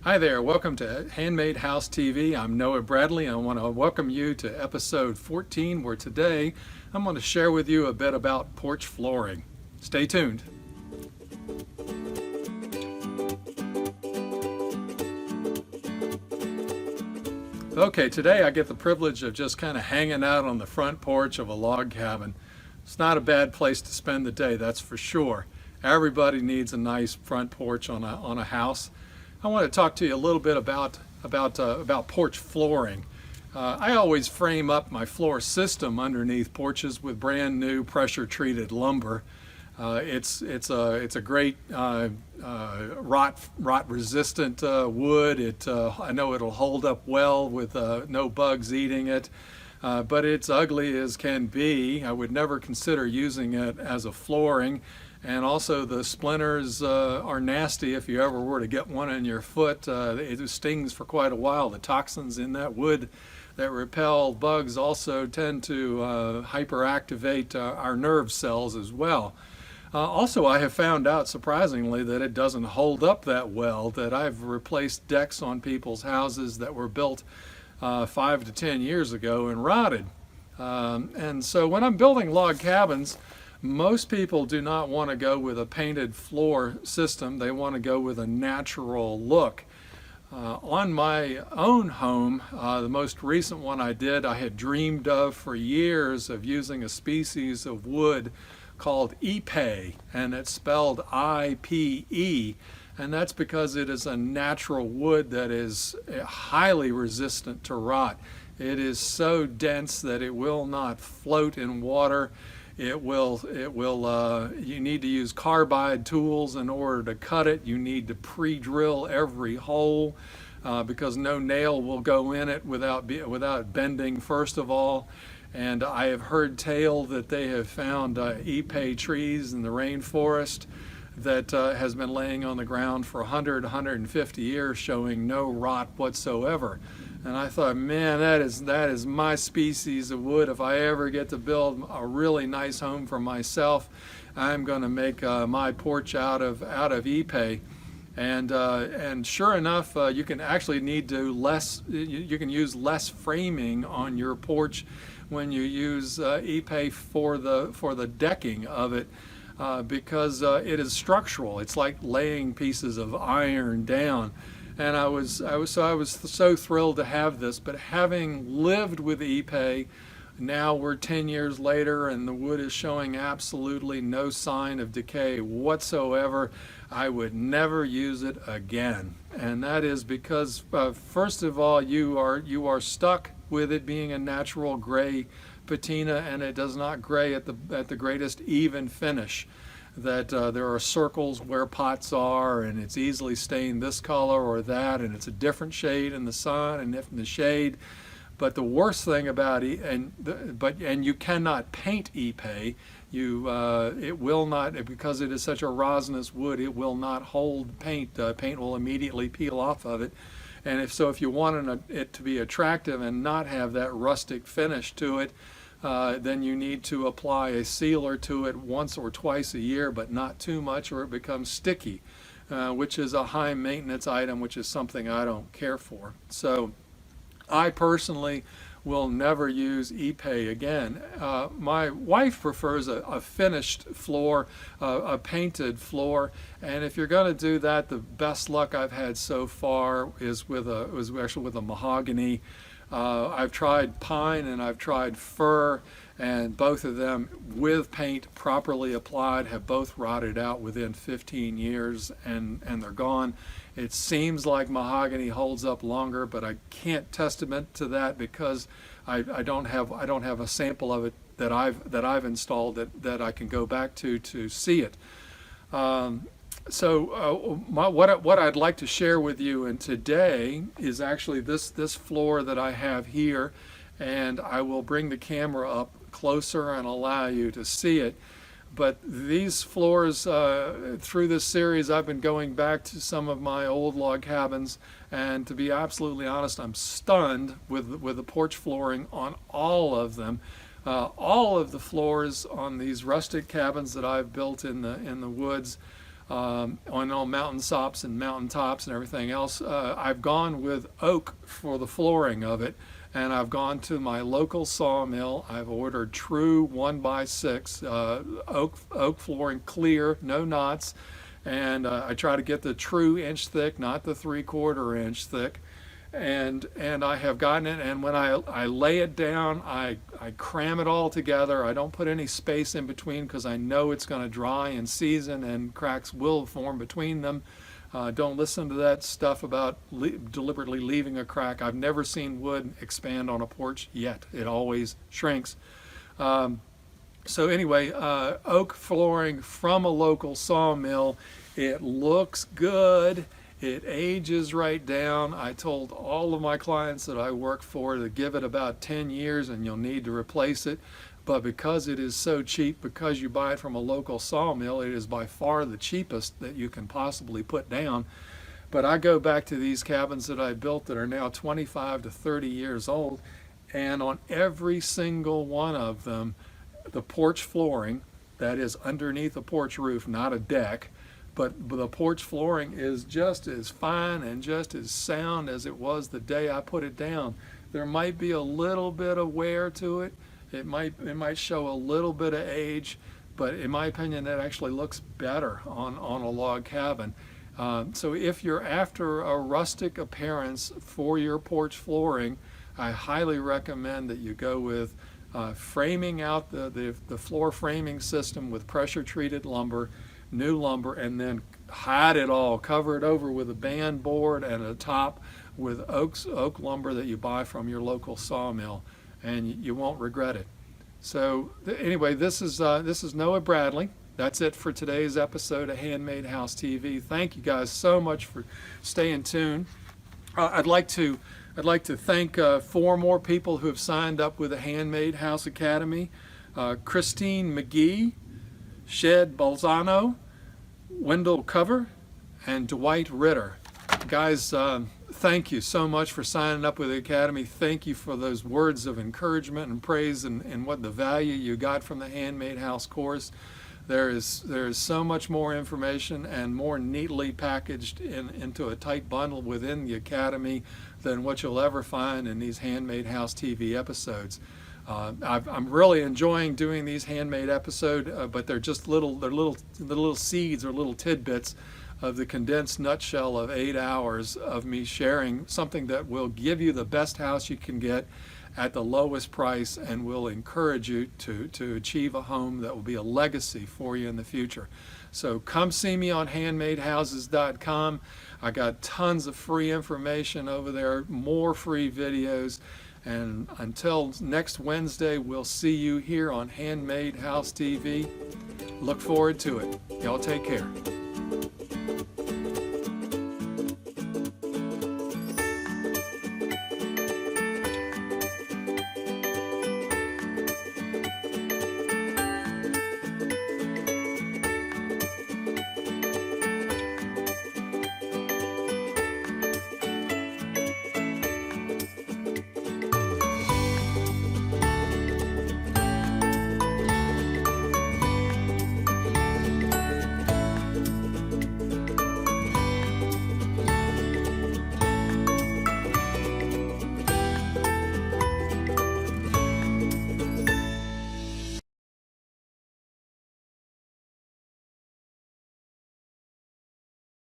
Hi there, welcome to Handmade House TV. I'm Noah Bradley. I want to welcome you to episode 14, where today I'm going to share with you a bit about porch flooring. Stay tuned. Okay, today I get the privilege of just kind of hanging out on the front porch of a log cabin. It's not a bad place to spend the day, that's for sure. Everybody needs a nice front porch on a house. I want to talk to you a little bit about porch flooring. I always frame up my floor system underneath porches with brand new pressure treated lumber. It's a great rot resistant wood. I know it'll hold up well with no bugs eating it. But it's ugly as can be. I would never consider using it as a flooring. And also the splinters are nasty. If you ever were to get one in your foot, it stings for quite a while. The toxins in that wood that repel bugs also tend to hyperactivate our nerve cells as well. Also, I have found out surprisingly that it doesn't hold up that well, that I've replaced decks on people's houses that were built 5 to 10 years ago and rotted. And so when I'm building log cabins, most people do not want to go with a painted floor system. They want to go with a natural look. On my own home, the most recent one I did, I had dreamed of for years of using a species of wood called Ipe, and it's spelled IPE, and that's because it is a natural wood that is highly resistant to rot. It is so dense that it will not float in water. You need to use carbide tools in order to cut it. You need to pre-drill every hole because no nail will go in it without bending, first of all. And I have heard tale that they have found ipe trees in the rainforest that has been laying on the ground for 100, 150 years showing no rot whatsoever. And I thought, man, that is my species of wood. If I ever get to build a really nice home for myself, I'm going to make my porch out of ipe. And sure enough, you can actually need to you can use less framing on your porch when you use ipe for the decking of it. Because it is structural. It's like laying pieces of iron down. And I was so thrilled to have this. But having lived with ipe, now we're 10 years later and the wood is showing absolutely no sign of decay whatsoever. I would never use it again. And that is because, first of all, you are stuck with it being a natural gray patina, and it does not gray at the greatest even finish. That there are circles where pots are, and it's easily stained this color or that, and it's a different shade in the sun and in the shade. But the worst thing about and you cannot paint ipe. It will not, because it is such a resinous wood. It will not hold paint. Paint will immediately peel off of it. And if you want it to be attractive and not have that rustic finish to it, then you need to apply a sealer to it once or twice a year, but not too much, or it becomes sticky, which is a high maintenance item, which is something I don't care for. So I personally will never use ipe again. My wife prefers a finished floor, a painted floor, and if you're going to do that, the best luck I've had so far was actually with a mahogany. I've tried pine and I've tried fir, and both of them, with paint properly applied, have both rotted out within 15 years, and they're gone. It seems like mahogany holds up longer, but I can't testament to that because I don't have a sample of it that I've installed that I can go back to see it. What I'd like to share with you and today is actually this floor that I have here, and I will bring the camera up closer and allow you to see it. But these floors, through this series, I've been going back to some of my old log cabins, and to be absolutely honest, I'm stunned with the porch flooring on all of them. All of the floors on these rustic cabins that I've built in the woods on mountain tops and mountaintops and everything else. I've gone with oak for the flooring of it, and I've gone to my local sawmill. I've ordered true 1x6 oak flooring, clear, no knots, and I try to get the true inch thick, not the 3/4 inch thick. And I have gotten it, and when I lay it down, I cram it all together. I don't put any space in between because I know it's going to dry and season and cracks will form between them. Don't listen to that stuff about deliberately leaving a crack. I've never seen wood expand on a porch yet. It always shrinks. So anyway, oak flooring from a local sawmill. It looks good. It ages right down. I told all of my clients that I work for to give it about 10 years and you'll need to replace it. But because it is so cheap, because you buy it from a local sawmill, it is by far the cheapest that you can possibly put down. But I go back to these cabins that I built that are now 25 to 30 years old, and on every single one of them, the porch flooring, that is underneath a porch roof, not a deck, but the porch flooring is just as fine and just as sound as it was the day I put it down. There might be a little bit of wear to it. It might show a little bit of age, but in my opinion, that actually looks better on a log cabin. So if you're after a rustic appearance for your porch flooring, I highly recommend that you go with framing out the floor framing system with pressure treated lumber, new lumber, and then hide it all, cover it over with a band board and a top with oak lumber that you buy from your local sawmill, and you won't regret it. So anyway, this is Noah Bradley. That's it for today's episode of Handmade House TV. Thank you guys so much for staying tuned. I'd like to thank 4 more people who have signed up with the Handmade House Academy: Christine McGee, Shed Balzano, Wendell Cover, and Dwight Ritter. Guys, thank you so much for signing up with the Academy. Thank you for those words of encouragement and praise and what the value you got from the Handmade House course. There is so much more information and more neatly packaged into a tight bundle within the Academy than what you'll ever find in these Handmade House TV episodes. I'm really enjoying doing these handmade episodes, but they're just little seeds or little tidbits of the condensed nutshell of 8 hours of me sharing something that will give you the best house you can get at the lowest price and will encourage you to achieve a home that will be a legacy for you in the future. So come see me on handmadehouses.com. I got tons of free information over there, more free videos. And until next Wednesday, we'll see you here on Handmade House TV. Look forward to it. Y'all take care.